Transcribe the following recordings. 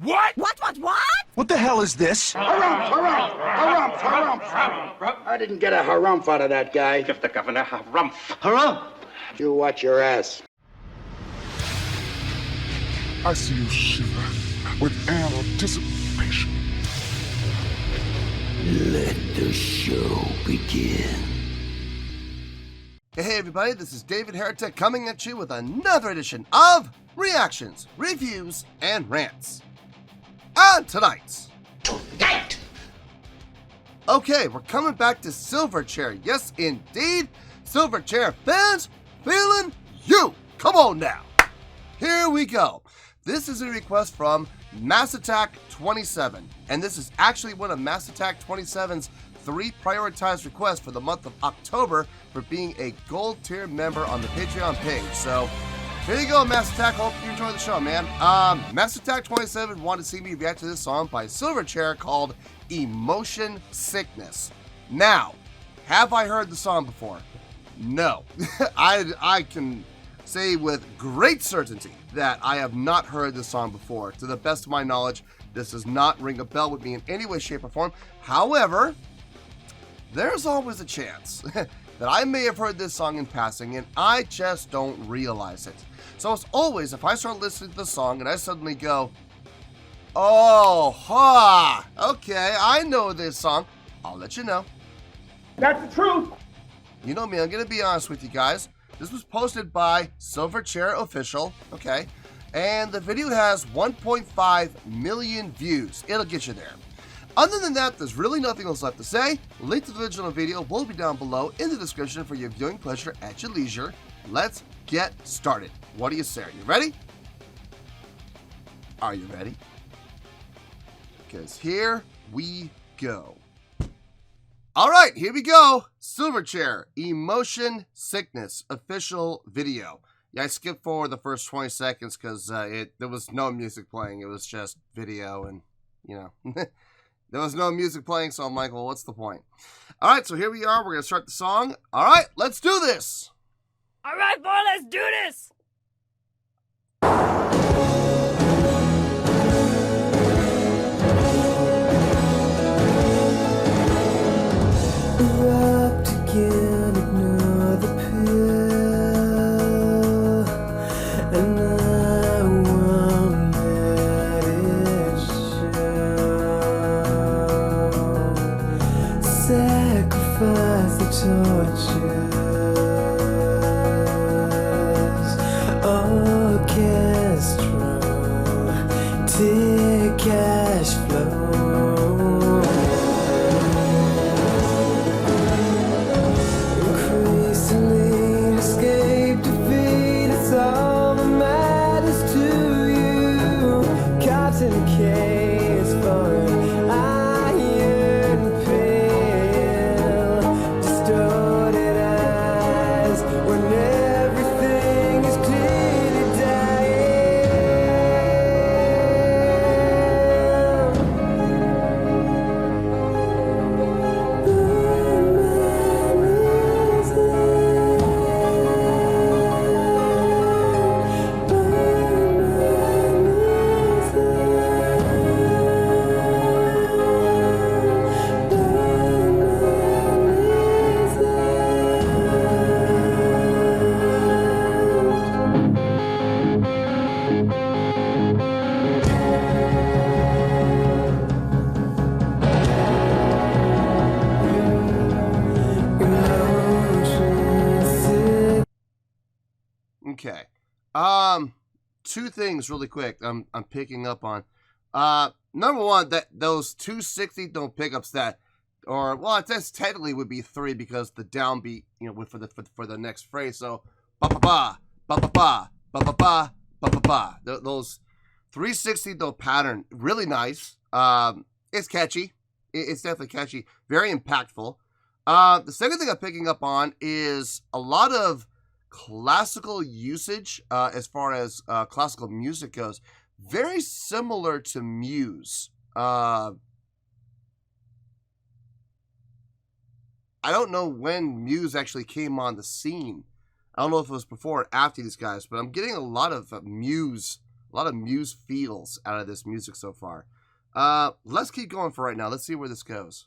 What? What? What the hell is this? Harumph. I didn't get a harumph out of that guy. Give the governor harumph. Harumph! You watch your ass. I see you shiver with anticipation. Let the show begin. Hey everybody, this is David Heretic coming at you with another edition of Reactions, Reviews, and Rants. And tonight. Okay, we're coming back to Silverchair. Yes, indeed. Silverchair Fans FEELIN YOU. Come on now. Here we go. This is a request from Mass Attack 27. And this is actually one of Mass Attack 27's 3 prioritized requests for the month of October for being a gold tier member on the Patreon page. So here you go, Mass Attack. Hope you enjoy the show, man. Mass Attack 27 wanted to see me react to this song by Silverchair called Emotion Sickness. Now, have I heard the song before? No. I can say with great certainty that I have not heard this song before. To the best of my knowledge, this does not ring a bell with me in any way, shape, or form. However, there's always a chance that I may have heard this song in passing and I just don't realize it. So as always, if I start listening to the song and I suddenly go, oh, ha, okay, I know this song, I'll let you know. That's the truth. You know me, I'm going to be honest with you guys. This was posted by Silverchair Official, okay? And the video has 1.5 million views. It'll get you there. Other than that, there's really nothing else left to say. Link to the original video will be down below in the description for your viewing pleasure at your leisure. Let's get started. What do you say? Are you ready? Are you ready? Because here we go. All right, here we go. Silverchair, Emotion Sickness, official video. Yeah, I skipped forward the first 20 seconds because there was no music playing. It was just video and, you know, there was no music playing, so I'm like, well, what's the point? All right, so here we are. We're going to start the song. All right, let's do this. All right, boy, let's do this. Okay. Two things really quick I'm picking up on. Number one, that those 260 don't pickups that, or well, it says technically would be 3 because the downbeat, you know, for the next phrase. So ba ba ba ba ba ba ba ba ba ba ba ba. Those 360 though pattern really nice. It's catchy. It's definitely catchy. Very impactful. The second thing I'm picking up on is a lot of classical usage as far as classical music goes. Very similar to Muse. I don't know when Muse actually came on the scene. I don't know if it was before or after these guys, but I'm getting a lot of Muse A lot of Muse feels out of this music so far. Let's keep going for right now. Let's see where this goes.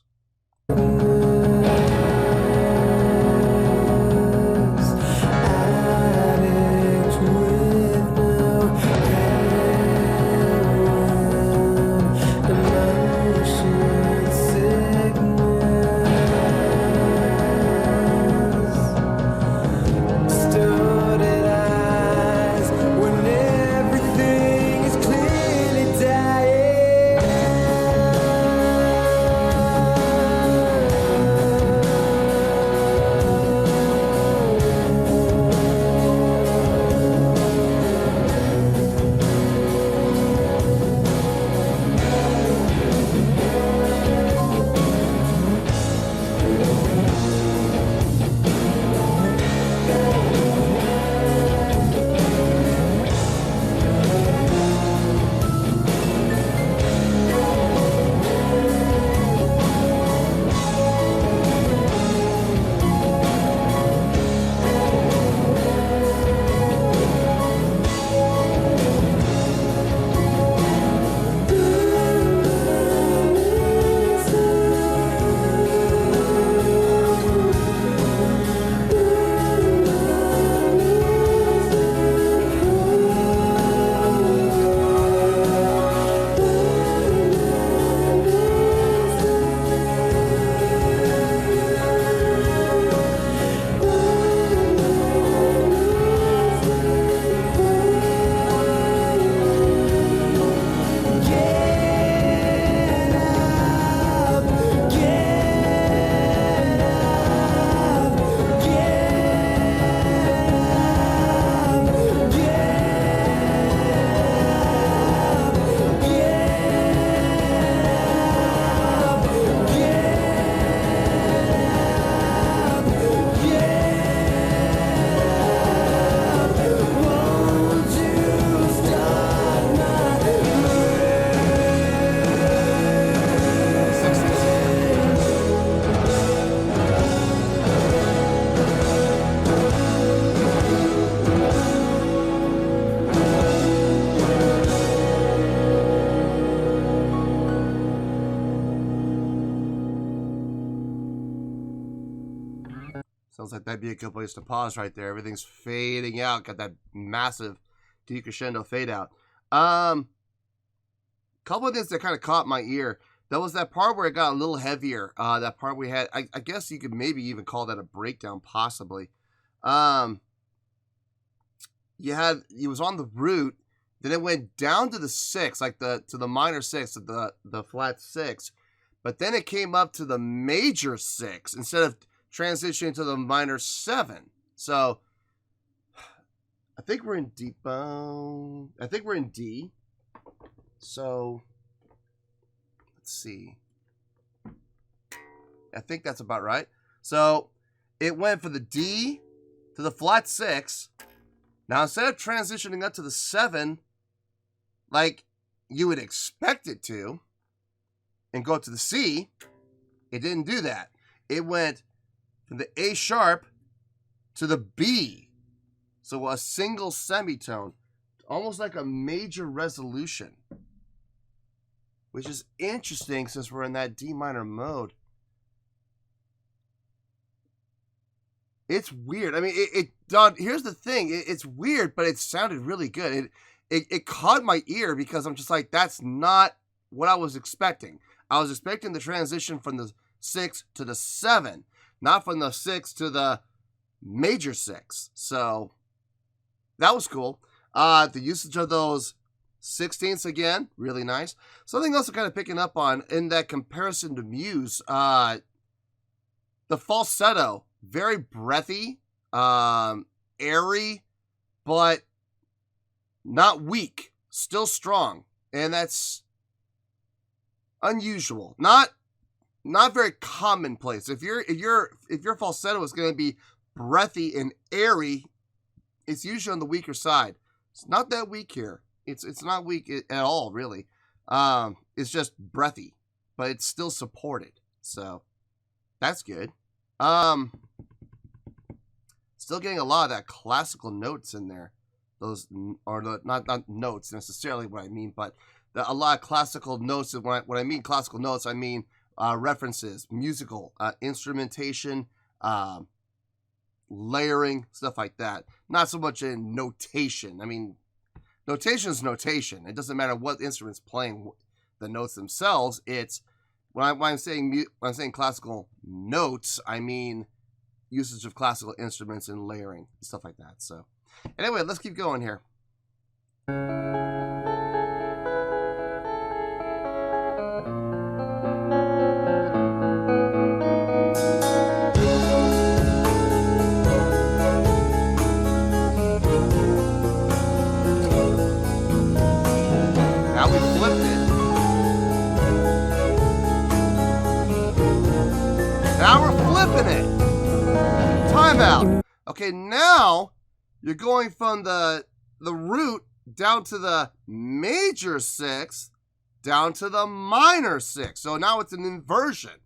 Sounds like that'd be a good place to pause right there. Everything's fading out. Got that massive decrescendo fade out. Couple of things that kind of caught my ear. That was that part where it got a little heavier. That part we had, I guess you could maybe even call that a breakdown, possibly. It was on the root, then it went down to the 6, like to the minor 6, to the flat 6, but then it came up to the major 6 instead of transitioning to the minor 7. So I think we're in D bone. I think we're in D. So let's see. I think that's about right. So it went from the D to the flat 6. Now instead of transitioning up to the 7, like you would expect it to, and go to the C, it didn't do that. It went from the A sharp to the B. So a single semitone, almost like a major resolution, which is interesting since we're in that D minor mode. It's weird. I mean, here's the thing. It's weird, but it sounded really good. It caught my ear because I'm just like, that's not what I was expecting. I was expecting the transition from the 6 to the 7, not from the 6 to the major 6. So that was cool. The usage of those 16ths again, really nice. Something else I'm kind of picking up on in that comparison to Muse, the falsetto, very breathy, airy, but not weak, still strong, and that's unusual. Not very commonplace. If your falsetto is going to be breathy and airy, it's usually on the weaker side. It's not that weak here. It's not weak at all, really. It's just breathy, but it's still supported. So that's good. Still getting a lot of that classical notes in there. those, or the, not notes necessarily what I mean, but a lot of classical notes. And when I mean classical notes, I mean references, musical, instrumentation, layering, stuff like that. Not so much in notation. I mean, notation is notation. It doesn't matter what instrument's playing the notes themselves. It's when I'm saying classical notes, I mean usage of classical instruments and layering, stuff like that. So anyway, let's keep going here. Now we flipped it. Now we're flipping it. Timeout. Okay, now you're going from the root down to the major sixth, down to the minor sixth. So now it's an inversion.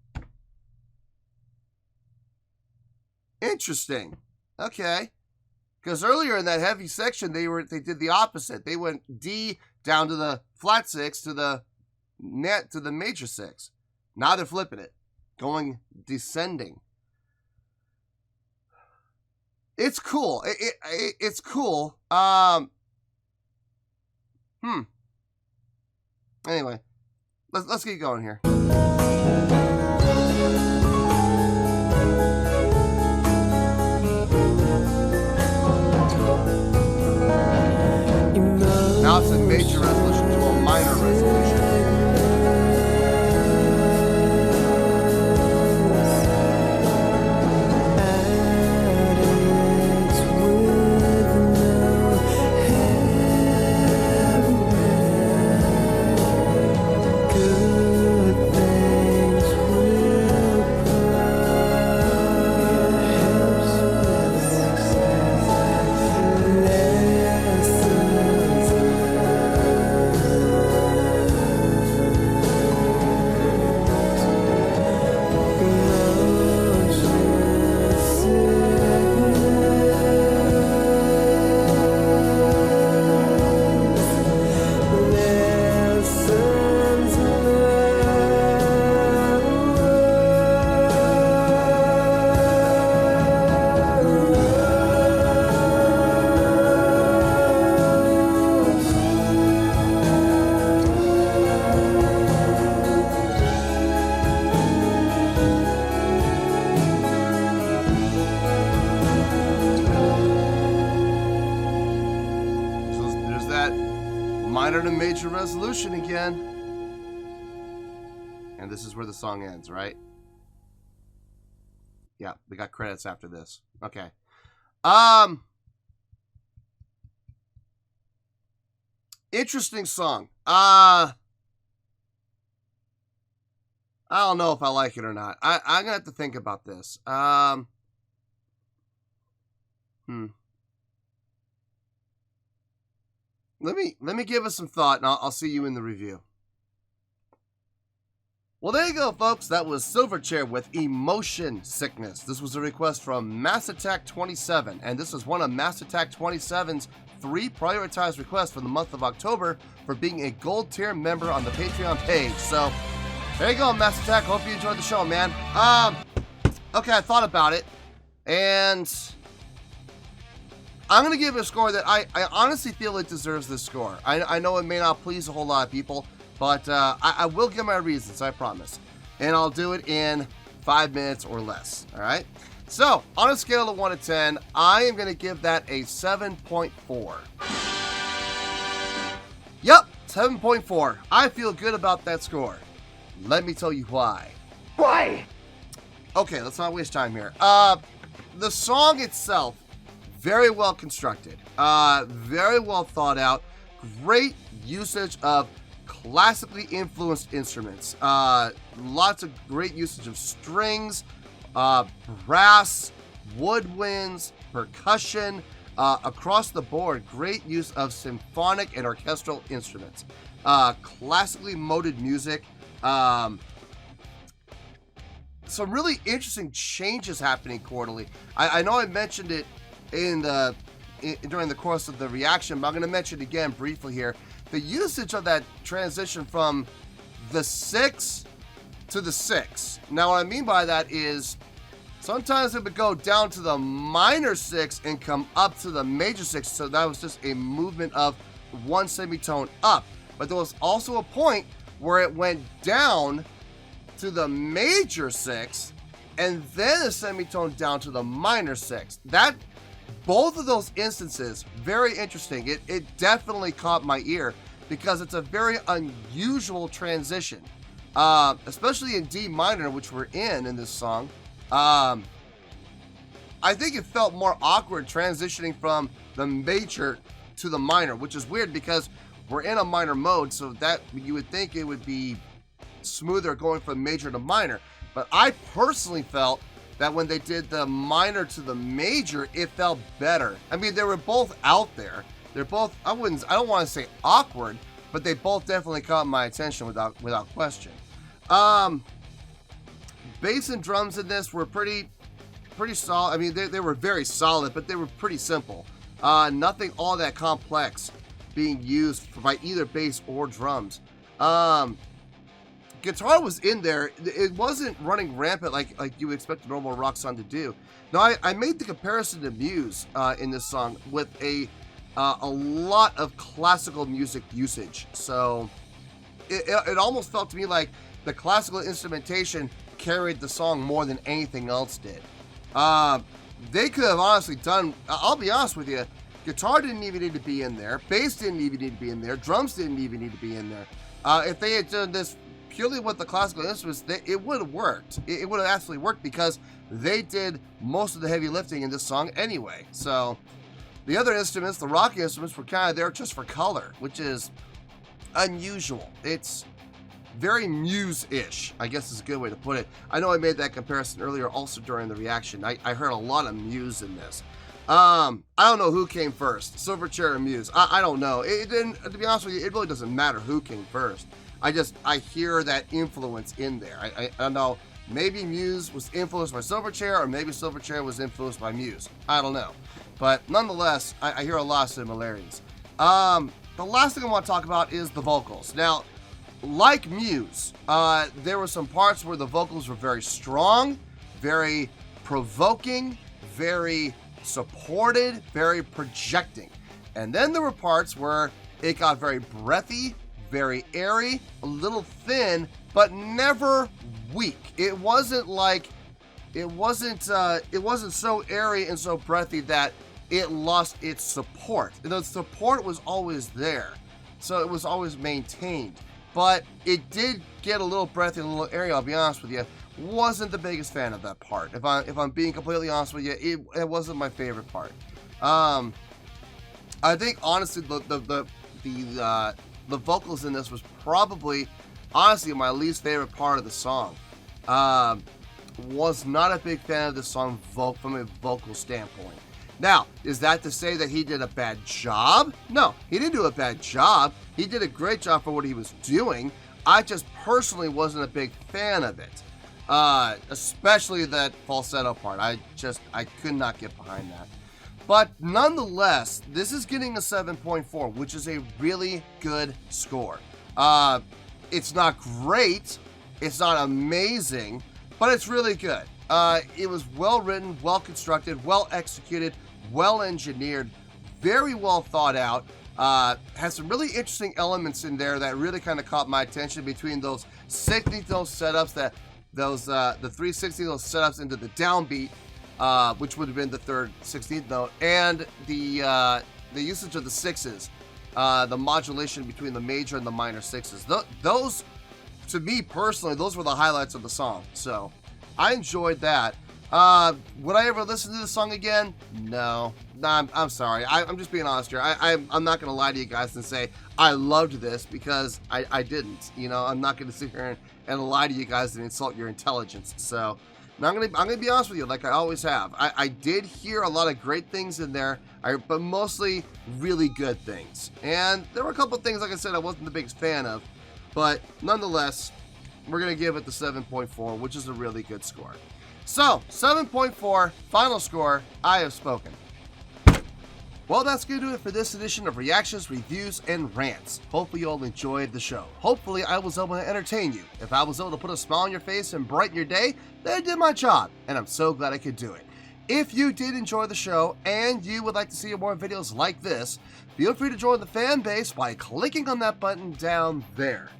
Interesting. Okay. Because earlier in that heavy section, they did the opposite. They went D down to the flat sixth to the major sixth. Now they're flipping it, going descending. It's cool. It's cool. Anyway, let's keep going here. Now it's a major resolution to a minor resolution. Minor to major resolution again. And this is where the song ends, right? Yeah, we got credits after this. Okay. Interesting song. I don't know if I like it or not. I'm gonna have to think about this. Let me give us some thought, and I'll see you in the review. Well, there you go, folks. That was Silverchair with Emotion Sickness. This was a request from Mass Attack 27, and this is one of Mass Attack 27's 3 prioritized requests for the month of October for being a gold tier member on the Patreon page. So, there you go, Mass Attack. Hope you enjoyed the show, man. Okay, I thought about it, and I'm going to give it a score that I honestly feel it deserves this score. I know it may not please a whole lot of people, but I will give my reasons, I promise. And I'll do it in 5 minutes or less, all right? So, on a scale of 1 to 10, I am going to give that a 7.4. Yep, 7.4. I feel good about that score. Let me tell you why. Why? Okay, let's not waste time here. The song itself, very well constructed, very well thought out, great usage of classically influenced instruments, lots of great usage of strings, brass, woodwinds, percussion, across the board, great use of symphonic and orchestral instruments, classically moded music, some really interesting changes happening quarterly. I know I mentioned it in the during the course of the reaction, but I'm going to mention again briefly here. The usage of that transition from the 6 to the 6. Now, what I mean by that is sometimes it would go down to the minor 6 and come up to the major 6. So that was just a movement of one semitone up. But there was also a point where it went down to the major 6 and then a semitone down to the minor 6. Both of those instances, very interesting. It definitely caught my ear because it's a very unusual transition, especially in D minor, which we're in this song. I think it felt more awkward transitioning from the major to the minor, which is weird because we're in a minor mode, so that you would think it would be smoother going from major to minor. But I personally felt that when they did the minor to the major, it felt better. I mean, they were both out there. They're both, I don't want to say awkward, but they both definitely caught my attention without question. Bass and drums in this were pretty solid. I mean, they were very solid, but they were pretty simple. Nothing all that complex being used by either bass or drums. Guitar was in there. It wasn't running rampant like you would expect a normal rock song to do. Now, I made the comparison to Muse in this song with a lot of classical music usage. So it almost felt to me like the classical instrumentation carried the song more than anything else did. They could have honestly done, I'll be honest with you, guitar didn't even need to be in there, bass didn't even need to be in there, drums didn't even need to be in there. If they had done this purely with the classical instruments, it would have worked. It would have absolutely worked because they did most of the heavy lifting in this song anyway. So the other instruments, the rock instruments, were kind of there just for color, which is unusual. It's very Muse-ish, I guess is a good way to put it. I know I made that comparison earlier also during the reaction. I heard a lot of Muse in this. I don't know who came first, Silverchair or Muse. I don't know. It didn't, to be honest with you, it really doesn't matter who came first. I hear that influence in there. I don't know, maybe Muse was influenced by Silverchair, or maybe Silverchair was influenced by Muse. I don't know. But nonetheless, I hear a lot of similarities. The last thing I want to talk about is the vocals. Now, like Muse, there were some parts where the vocals were very strong, very provoking, very supported, very projecting. And then there were parts where it got very breathy, very airy, a little thin, but never weak. It wasn't so airy and so breathy that it lost its support. The support was always there, so it was always maintained. But it did get a little breathy and a little airy, I'll be honest with you. Wasn't the biggest fan of that part. If I'm being completely honest with you, it wasn't my favorite part. I think honestly the vocals in this was probably honestly my least favorite part of the song. Was not a big fan of the song from a vocal standpoint. Now, is that to say that he did a bad job? No, he didn't do a bad job. He did a great job for what he was doing. I just personally wasn't a big fan of it. Especially that falsetto part. I could not get behind that. But nonetheless, this is getting a 7.4, which is a really good score. It's not great, it's not amazing, but it's really good. It was well written, well constructed, well executed, well engineered, very well thought out. Has some really interesting elements in there that really kind of caught my attention between those 16th note setups, the 3 16th note setups into the downbeat, which would have been the third 16th note, and the usage of the sixes, the modulation between the major and the minor sixes. Those, to me personally, those were the highlights of the song. So I enjoyed that. Would I ever listen to this song again? No. I'm sorry. I'm just being honest here. I'm not going to lie to you guys and say I loved this, because I didn't. You know, I'm not going to sit here and lie to you guys and insult your intelligence. So I'm gonna be honest with you, like I always have. I did hear a lot of great things in there, but mostly really good things. And there were a couple of things, like I said, I wasn't the biggest fan of. But nonetheless, we're going to give it the 7.4, which is a really good score. So, 7.4, final score, I have spoken. Well, that's going to do it for this edition of Reactions, Reviews, and Rants. Hopefully you all enjoyed the show. Hopefully I was able to entertain you. If I was able to put a smile on your face and brighten your day, then I did my job, and I'm so glad I could do it. If you did enjoy the show and you would like to see more videos like this, feel free to join the fan base by clicking on that button down there.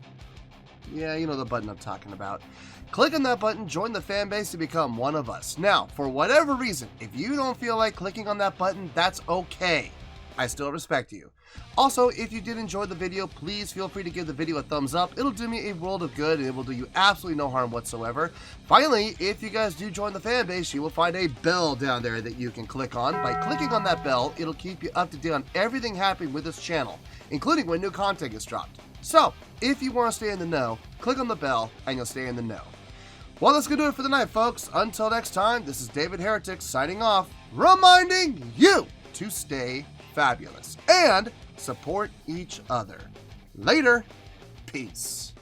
Yeah, you know the button I'm talking about. Click on that button, join the fan base to become one of us. Now, for whatever reason, if you don't feel like clicking on that button, that's okay. I still respect you. Also, if you did enjoy the video, please feel free to give the video a thumbs up. It'll do me a world of good and it will do you absolutely no harm whatsoever. Finally, if you guys do join the fan base, you will find a bell down there that you can click on. By clicking on that bell, it'll keep you up to date on everything happening with this channel, including when new content gets dropped. So, if you want to stay in the know, click on the bell and you'll stay in the know. Well, that's going to do it for the night, folks. Until next time, this is David Heretic signing off, reminding you to stay fabulous and support each other. Later. Peace.